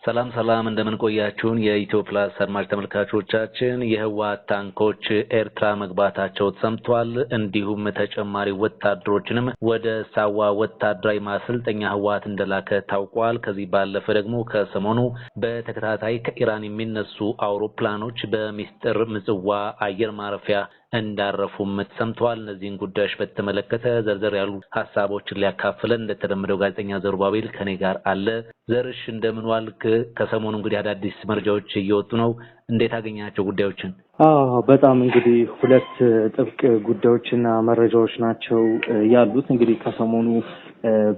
ሰላም ሰላም እንደምን ቆያችሁን የኢትዮ ፕላስ አድማጭ ተመልካቾቻችን የህወሓት ታንኮች ኤርትራ መግባታቸው ተሰምቷል እንዲሁም ተጨማሪ ወታደሮችንም ወደ ሳዋ ወታደራዊ ማሰልጠኛ ህወሓት እንደላከ ታውቋል ከዚህ ባለፈ ደግሞ ከሰሞኑ በተከታታይ ከኢራን የሚነሱ አውሮፕላኖች በሚስጥር ምጽዋ አየር ማረፊያ እንዳረፉም ተሰምቷል እነዚህን ጉዳዮች በተመለከተ ዘርዘር ያሉ ሐሳቦችን ሊያካፍለን እንደተለመደው ጋዜጠኛ ዘሩባቤል ከኔ ጋር አለ ዘርሽ እንደምን ዋልክ ከሰሞኑ እንግዲህ አዳዲስ መረጃዎች እየወጡ ነው እንዴት አገኛቸው ጉዳዮችን በጣም እንግዲህ ሁለት ጥብቅ ጉዳዮችና መረጃዎች ናቸው ያሉት እንግዲህ ከሰሞኑ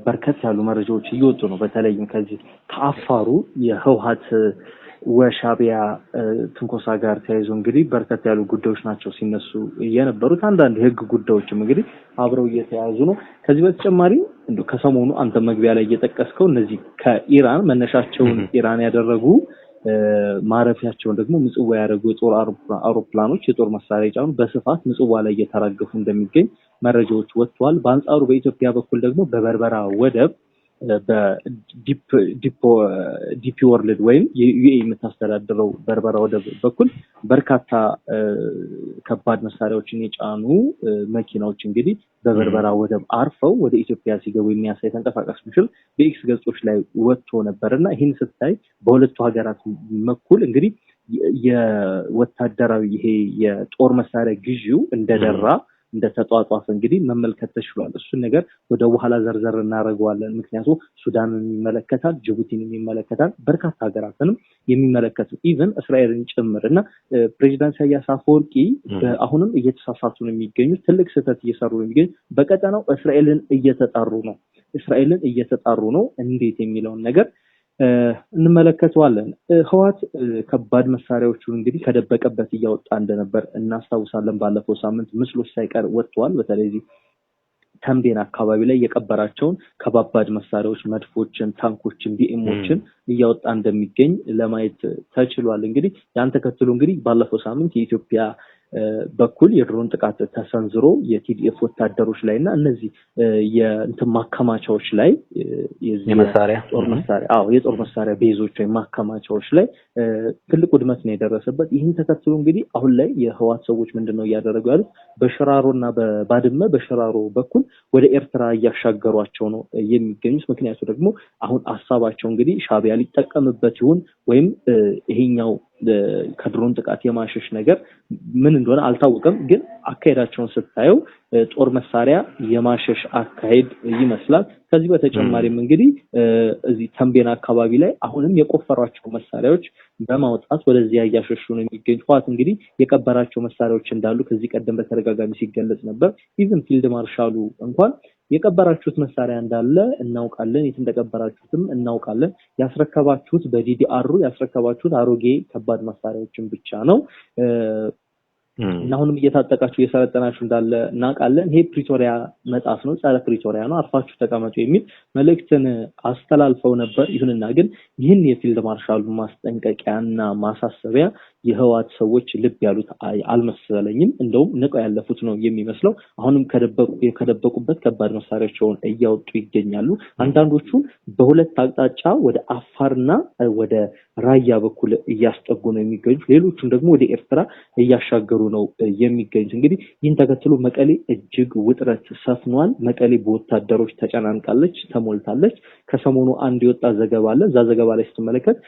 በርከት ያሉ መረጃዎች እየወጡ ነው በተለይም ከዚህ ከአፋሩ የህወሓት ወሻቢያ ትንኮሳ ጋር ተያይዞ እንግዲህ በርከት ያሉ ጉዳዮች ናቸው ሲነሱ የነበሩት አንዳንድ የህግ ጉዳዮችም እንግዲህ አብረው እየተያዙ ነው ከዚህ በተጨማሪ እንደው ከሰሞኑ አንተ መግቢያ ላይ እየጠቀስከው እነዚህ ከኢራን መነሻቸውን ኢራን ያደረጉ ማረፊያቸውን ደግሞ ምጽዋ ያደረጉ የጦር አውሮፕላኖች የጦር መሳሪያ ጫኑ በስፋት ምጽዋ ላይ እየተራገፉ እንደሚገኝ መረጃዎች ወጥተዋል በአንጻሩ በኢትዮጵያ በኩል ደግሞ በበርበራ ወደብ በዲፒ ወርልድ ወይም የዩኤኢ የምታስተዳድረው በርበራ ወደብ በኩል በርካታ ከባድ መሳሪያዎችን የጫኑ መኪናዎች እንግዲህ በበርበራ ወደብ አርፈው ወደ ኢትዮጵያ ሲገቡ የሚያሳይ ተንቀሳቃሽ ምስል በኤክስ ገጾች ላይ ወጥቶ ነበርና ይህን ስታይ በሁለቱ ሀገራት በኩል እንግዲህ የወታደራዊ ይሄ የጦር መሳሪያ ግዢው እንደደራ እንደተጧጧፈ እንግዲህ መመልከት ተችሏል እሱን ነገር ወደ በኋላ ዘርዘር እናደርገዋለን ምክንያቱም ሱዳንን የሚመለከታል ጅቡቲን የሚመለከታል በርካታ ሀገራትንም የሚመለከቱ ኢቭን እስራኤልን ጭምርና ፕሬዝዳንት ኢሳያስ አፈወርቂ አሁንም እየተሳሳቱ ነው የሚገኙት ትልቅ ስህተት እየሰሩ ነው የሚገኙ በቀጠናው እስራኤልን እየተጣሩ ነው እንዴት የሚለውን ነገር እንመለከተዋለን ህወሓት ከባድ መሳሪያዎቹን እንግዲህ ከደበቀበት እያወጣ እንደነበር እናስታውሳለን ባለፈው ሳምንት ምስሎች ሳይቀር ወጥቷል በተለይ ተንቤን አካባቢ ላይ የቀበራቸውን ከባባድ መሳሪያዎች መድፎችን ታንኮችን ቢኤሞችን እያወጣ እንደሚገኝ ለማየት ተችሏል እንግዲህ ያን ተከትሎ እንግዲህ ባለፈው ሳምንት የኢትዮጵያ በኩል የድሮን ጥቃት ተሰንዝሮ የቲዲኤፍ ወታደሮች ላይና እነዚህ የእንት ማከማቻዎች ላይ የጦር መሳሪያ ቤዞች ወይ ማከማቻዎች ላይ ትልቅ ውድመት ነው የደረሰበት ይህን ተከትሎ እንግዲህ አሁን ላይ የህወሓት ሰዎች ምንድነው ያደረጉ ያሉት በሽራሮና በባድመ በሽራሮ በኩል ወደ ኤርትራ እያሻገሯቸው ነው የሚገኙት ምክንያቱ ደግሞ አሁን ሐሳባቸው እንግዲህ ሻቢያ ሊጠቀምበት ይሁን ወይም ይሄኛው ከድሮን ጥቃት የማሸሽ ነገር ምን እንደሆነ አልታወቀም ግን አካሄዳቸውን ስታየው ጦር መሳሪያ የማሸሽ አካሄድ ይመስላል ከዚህ በተጨማሪም እንግዲህ እዚህ ተንቤን አካባቢ ላይ አሁንም የቆፈሯቸው መሳሪያዎች በማውጣት ወደዚያ ያያሸሹ ነው የሚገኙት እንግዲህ የቀበራቸው መሳሪያዎች እንዳሉ ከዚህ ቀደም በተደጋጋሚ ሲገለጽ ነበር ኢቭን ፊልድ ማርሻሉ እንኳን የቀበራችሁት መሳሪያ እንዳለ እናውቃለን የት እንደቀበራችሁትም እናውቃለን ያስረከባችሁት በዲዲአር ያስረከባችሁት አሮጌ ከባድ መሳሪያዎችን ብቻ ነው እና አሁንም እየታጠቃችሁ እየሰለጠናችሁ እንዳለ እናውቃለን ይሄ ፕሪቶሪያ መጣፍ ነው ጻለ ፕሪቶሪያ ነው አርፋችሁ ተቀመጡ የሚል መልእክትን አስተላልፈው ነበር ይሁንና ግን ይህን የፊልድ ማርሻሉ ማስጠንቀቂያና ማሳሰቢያ የህወሓት ሰዎች ልብ ያሉት አልመሰለኝም እንደውም ንቀው ያለፉት ነው የሚመስለው አሁንም ከደበቁበት ከባድ መሳሪያቸውን እያወጡ ይገኛሉ አንዳንዶቹ በሁለት አቅጣጫ ወደ አፋርና ወደ ራያ በኩል እያስጠጉ ነው የሚገኙት ሌሎቹም ደግሞ ወደ ኤርትራ እያሻገሩ ነው የሚገኙት እንግዲህ ይህን ተከትሎ መቀሌ እጅግ ውጥረት ሰፍኗል መቀሌ በወታደሮች ተጨናንቃለች ተሞልታለች ከሰሞኑ አንድ የወጣ ዘገባ አለ እዛ ዘገባ ላይ ስትመለከት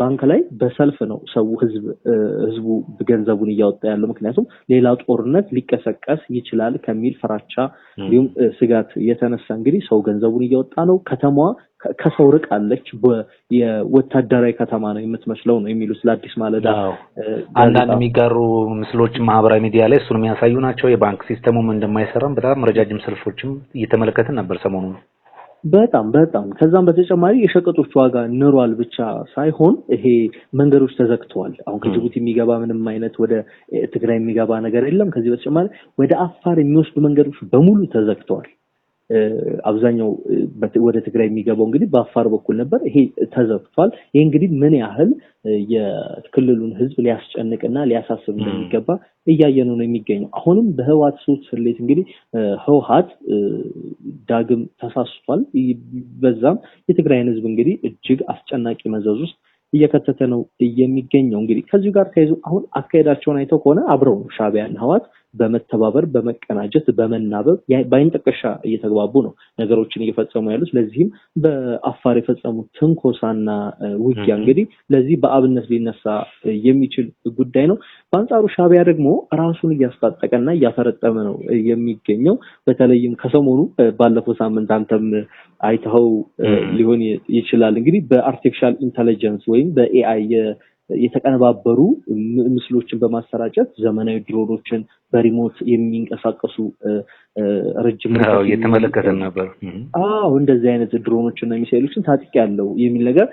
ባንክ ላይ በሰልፍ ነው ሰው ህዝቡ ገንዘቡን እያወጣ ያለው ምክንያቱም ሌላ ጦርነት ሊቀሰቀስ ይችላል ከሚል ፍራቻ እንዲሁም ስጋት የተነሳ እንግዲህ ሰው ገንዘቡን እያወጣ ነው ከተማዋ ከሰው ርቃለች የወታደራዊ ከተማ ነው የምትመስለው ነው የሚሉት ለአዲስ ማለዳ አንዳንድ የሚጋሩ ምስሎች ማህበራዊ ሚዲያ ላይ እሱን የሚያሳዩ ናቸው የባንክ ሲስተሙም እንደማይሰራም በጣም ረጃጅም ሰልፎችም እየተመለከትን ነበር ሰሞኑን በጣም ከዛም በተጨማሪ የሸቀጦች ዋጋ ንሯል ብቻ ሳይሆን ይሄ መንገዶች ተዘግተዋል አሁን ከጅቡቲ የሚገባ ምንም አይነት ወደ ትግራይ የሚገባ ነገር የለም ከዚህ በተጨማሪ ወደ አፋር የሚወስዱ መንገዶች በሙሉ ተዘግተዋል አብዛኛው ወደ ትግራይ የሚገባው እንግዲህ በአፋር በኩል ነበር። ይሄ ተዘግቷል። ይሄ እንግዲህ ምን ያህል የክልሉን ህዝብ ሊያስጨንቅና ሊያሳስብ እንደሚገባ እያየነው ነው የሚገኘው። አሁንም በህወሓት ሱት ስሌት እንግዲህ ህወሓት ዳግም ተሳስቷል። በዛም የትግራይን ህዝብ እንግዲህ እጅግ አስጨናቂ መዘዝ ውስጥ እየከተተ ነው የሚገኘው። እንግዲህ ከዚህ ጋር ተያይዞ አሁን አካሄዳቸውን አይተው ከሆነ አብረው ሻዕቢያና ህወሓት በመተባበር በመቀናጀት በመናበብ ባይን ጠቀሻ እየተግባቡ ነው ነገሮችን እየፈጸሙ ያሉት። ለዚህም በአፋር የፈጸሙት ትንኮሳና ውጊያ እንግዲህ ለዚህ በአብነት ሊነሳ የሚችል ጉዳይ ነው። በአንጻሩ ሻዕቢያ ደግሞ ራሱን እያስታጠቀና እያፈረጠመ ነው የሚገኘው። በተለይም ከሰሞኑ ባለፈው ሳምንት አንተም አይተኸው ሊሆን ይችላል እንግዲህ በአርቲፊሻል ኢንተለጀንስ ወይም በኤአይ የተቀነባበሩ ምስሎችን በማሰራጨት ዘመናዊ ድሮኖችን በሪሞት የሚንቀሳቀሱ ረጅም ርቀት እየተመለከተን ነበር። እንደዚህ አይነት ድሮኖችና ሚሳኤሎችን ታጥቂ ያለው የሚል ነገር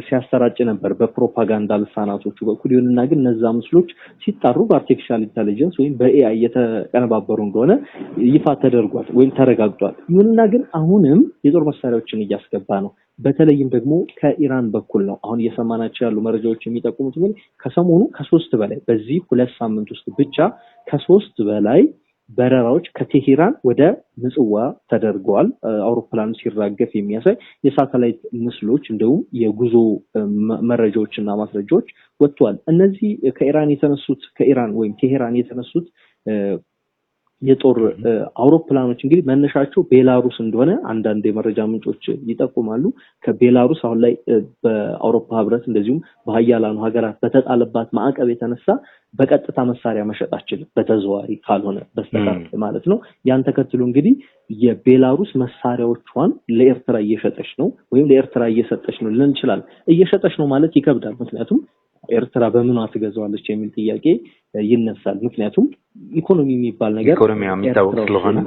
ሲያሰራጭ ነበር በፕሮፓጋንዳ ልሳናቶቹ በኩል። ይሁንና ግን እነዛ ምስሎች ሲጣሩ በአርቲፊሻል ኢንተለጀንስ ወይም በኤአይ የተቀነባበሩ እንደሆነ ይፋ ተደርጓል ወይም ተረጋግጧል። ይሁንና ግን አሁንም የጦር መሳሪያዎችን እያስገባ ነው። በተለይም ደግሞ ከኢራን በኩል ነው አሁን እየሰማናቸው ያሉ መረጃዎች የሚጠቁሙት። ግን ከሰሞኑ ከ3 በላይ በዚህ 2 ሳምንት ውስጥ ብቻ ከ3 በላይ በረራዎች ከቴሄራን ወደ ምጽዋ ተደርገዋል። አውሮፕላኑ ሲራገፍ የሚያሳይ የሳተላይት ምስሎች እንደውም የጉዞ መረጃዎችና ማስረጃዎች ወጥቷል። እነዚህ ከኢራን ወይም ቴሄራን የተነሱት የጦር አውሮፕላኖች እንግዲህ መነሻቸው ቤላሩስ እንደሆነ አንዳንድ የመረጃ ምንጮች ይጠቁማሉ። ከቤላሩስ አሁን ላይ በአውሮፓ ህብረት እንደዚሁም በሀያላኑ ሀገራት በተጣለባት ማዕቀብ የተነሳ በቀጥታ መሳሪያ መሸጥ አትችልም፣ በተዘዋዋሪ ካልሆነ በስተቀር ማለት ነው። ያን ተከትሎ እንግዲህ የቤላሩስ መሳሪያዎቿን ለኤርትራ እየሸጠች ነው ወይም ለኤርትራ እየሰጠች ነው ልንል እንችላለን። እየሸጠች ነው ማለት ይከብዳል። ምክንያቱም ኤርትራ በምኗ ትገዛዋለች የሚል ጥያቄ ይነሳል። ምክንያቱም ኢኮኖሚ የሚባል ነገር ኢኮኖሚያ የሚታወቅ ስለሆነ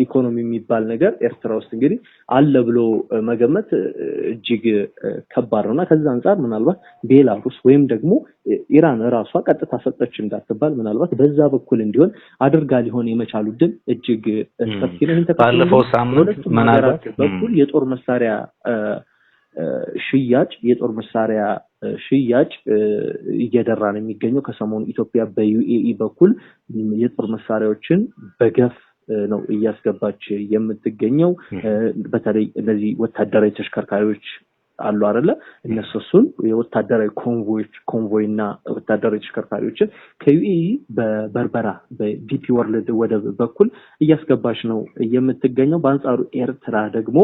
ኢኮኖሚ የሚባል ነገር ኤርትራ ውስጥ እንግዲህ አለ ብሎ መገመት እጅግ ከባድ ነውና ከዛ አንፃር ምናልባት ቤላሩስ ወይም ደግሞ ኢራን ራሷ ቀጥታ ሰጠች እንዳትባል ምናልባት በዛ በኩል እንዲሆን አድርጋ ሊሆን የመቻሉ ድል እጅግ ሰፊ ነው። ባለፈው ሳምንት ምናልባት በኩል የጦር መሳሪያ ሽያጭ እየደራ ነው የሚገኘው። ከሰሞኑ ኢትዮጵያ በዩኤኢ በኩል የጦር መሳሪያዎችን በገፍ ነው እያስገባች የምትገኘው። በተለይ እነዚህ ወታደራዊ ተሽከርካሪዎች አሉ አይደለ? እነሱን የወታደራዊ ኮንቮይና ወታደራዊ ተሽከርካሪዎችን ከዩኤኢ በበርበራ በዲፒ ወርልድ ወደብ በኩል እያስገባች ነው የምትገኘው። በአንጻሩ ኤርትራ ደግሞ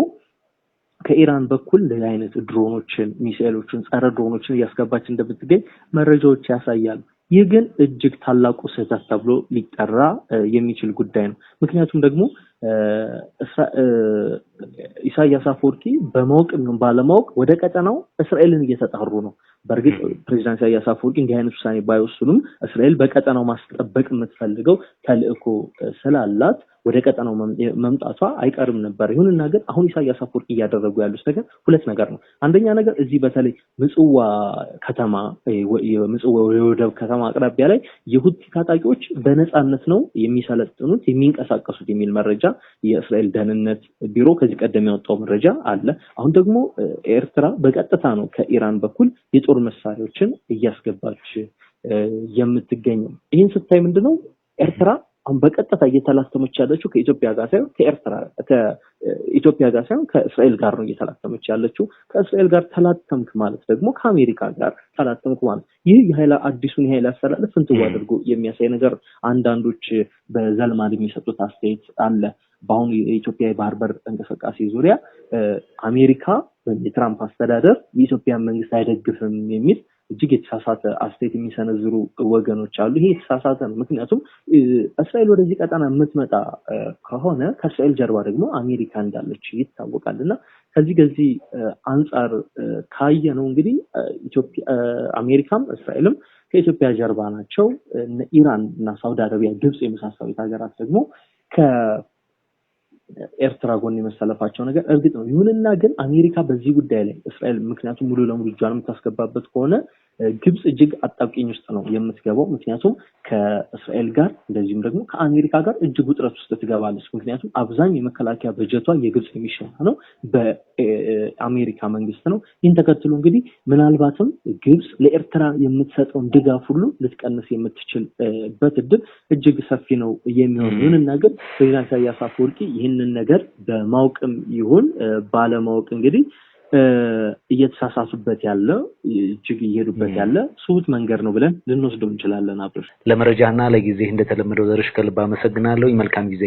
ከኢራን በኩል ለዚህ አይነት ድሮኖችን፣ ሚሳኤሎችን፣ ጸረ ድሮኖችን እያስገባች እንደምትገኝ መረጃዎች ያሳያሉ። ይህ ግን እጅግ ታላቁ ስህተት ተብሎ ሊጠራ የሚችል ጉዳይ ነው። ምክንያቱም ደግሞ ኢሳያስ አፈወርቂ በማወቅም ባለማወቅ ወደ ቀጠናው እስራኤልን እየተጣሩ ነው። በእርግጥ ፕሬዝዳንት ኢሳያስ አፈወርቂ እንዲህ አይነት ውሳኔ ባይወስኑም እስራኤል በቀጠናው ማስጠበቅ የምትፈልገው ተልእኮ ስላላት ወደ ቀጠናው መምጣቷ አይቀርም ነበር። ይሁንና ግን አሁን ኢሳያስ አፈወርቂ እያደረጉ ያሉት ነገር ሁለት ነገር ነው። አንደኛ ነገር እዚህ በተለይ ምጽዋ ከተማ የምጽዋ የወደብ ከተማ አቅራቢያ ላይ የሁቲ ታጣቂዎች በነፃነት ነው የሚሰለጥኑት የሚንቀሳቀሱት የሚል መረጃ የእስራኤል ደህንነት ቢሮ ከዚህ ቀደም ያወጣው መረጃ አለ። አሁን ደግሞ ኤርትራ በቀጥታ ነው ከኢራን በኩል የጦር መሳሪያዎችን እያስገባች የምትገኘው። ይህን ስታይ ምንድነው ኤርትራ አሁን በቀጥታ እየተላተመች ያለችው ከኢትዮጵያ ጋር ሳይሆን ከእስራኤል ጋር ነው እየተላተመች ያለችው። ከእስራኤል ጋር ተላተምክ ማለት ደግሞ ከአሜሪካ ጋር ተላተምክ ማለት ይህ አዲሱን የኃይል አሰላለፍ ፍንትው አድርጎ የሚያሳይ ነገር አንዳንዶች በዘልማድ የሚሰጡት አስተያየት አለ። በአሁኑ የኢትዮጵያ የባህር በር እንቅስቃሴ ዙሪያ አሜሪካ የትራምፕ አስተዳደር የኢትዮጵያን መንግስት አይደግፍም የሚል እጅግ የተሳሳተ አስተያየት የሚሰነዝሩ ወገኖች አሉ። ይሄ የተሳሳተ ነው። ምክንያቱም እስራኤል ወደዚህ ቀጠና የምትመጣ ከሆነ ከእስራኤል ጀርባ ደግሞ አሜሪካ እንዳለች ይታወቃልና ከዚህ አንጻር ካየ ነው እንግዲህ አሜሪካም እስራኤልም ከኢትዮጵያ ጀርባ ናቸው። ኢራን እና ሳውዲ አረቢያ፣ ግብጽ የመሳሰሉት ሀገራት ደግሞ ኤርትራ ጎን የመሰለፋቸው ነገር እርግጥ ነው። ይሁንና ግን አሜሪካ በዚህ ጉዳይ ላይ እስራኤል ምክንያቱም ሙሉ ለሙሉ እጇን የምታስገባበት ከሆነ ግብጽ እጅግ አጣብቂኝ ውስጥ ነው የምትገባው። ምክንያቱም ከእስራኤል ጋር እንደዚሁም ደግሞ ከአሜሪካ ጋር እጅግ ውጥረት ውስጥ ትገባለች። ምክንያቱም አብዛኛው የመከላከያ በጀቷ የግብጽ የሚሸፈነው በአሜሪካ መንግስት ነው። ይህን ተከትሎ እንግዲህ ምናልባትም ግብጽ ለኤርትራ የምትሰጠውን ድጋፍ ሁሉ ልትቀንስ የምትችልበት እድል እጅግ ሰፊ ነው የሚሆነው። ይህንን ነገር ፕሬዝዳንት ኢሳያስ አፈወርቂ ይህንን ነገር በማወቅም ይሁን ባለማወቅ እንግዲህ እየተሳሳሱበት ያለ እጅግ እየሄዱበት ያለ ሱት መንገድ ነው ብለን ልንወስደው እንችላለን። አብር ለመረጃና ለጊዜ እንደተለመደው ዘርሽ ከልብ አመሰግናለሁ። መልካም ጊዜ።